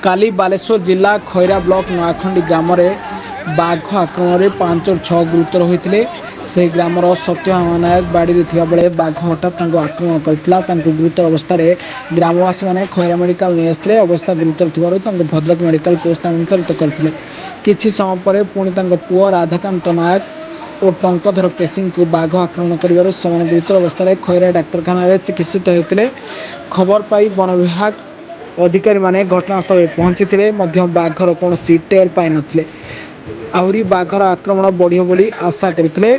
काली बालेश्वर जिला खैरा ब्लॉक नयाखंडी ग्राम बाघ आक्रमण में 5 ରୁ 6 गुरुतर होते से ग्रामर सत्यभामा नायक बाड़ी बेले बाघ हठात आक्रमण करता गुरुतर अवस्था ग्रामवासी मैंने खैरा मेडिकल नहीं आसते अवस्था गुरुतर थी भद्रक मेडिकल को स्थानांतरित करते किछि समय पर पुणी पुओ राधाकांत नायक और टंकधर केसी को बाघ आक्रमण कर गुरुतर अवस्था खैरा डाक्तखाना चिकित्सित होते खबर पाई वन विभाग अधिकारी माने घटनास्थल पहुंची बाघर कौन टेर पाई नथिले आहरी बाघर आक्रमण बढ़ियो बोली आशा करते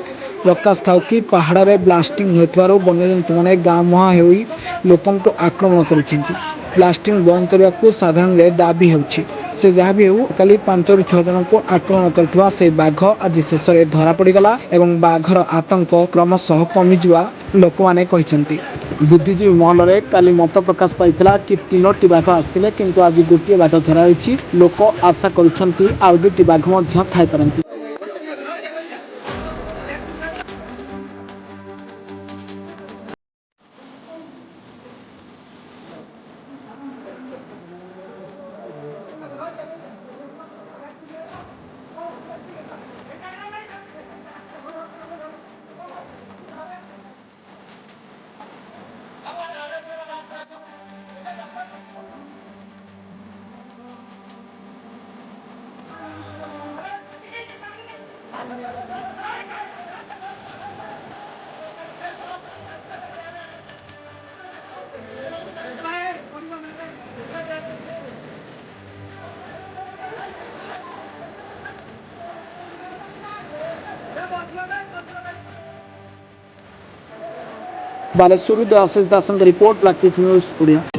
प्रकाश थाउ कि पहाड़ में ब्लास्टिंग होइतबारु वन्यजंतु माने गाँ मुहां होई लोकन को आक्रमण करुछिंती ब्लास्टिंग बंद करने को साधारण दाबी होछि से जहाँ भी हो कल 5 ରୁ 6 जन को आक्रमण करथिबा से बाघ आज शेष में धरा पड़गला एवं बाघर आतंक क्रमशः कमिजा लोक मैंने कहते बुद्धिजीवी महल में काली मत प्रकाश पाई कि 3ଟି बाघ आसते किंतु आज गोटे बाघ धरा लोक आशा करुछंती आउ 2ଟି बाघ मध्य थाई पारंती। बालेश्वर आशीष दास रिपोर्ट लाखित न्यूज ओडिया।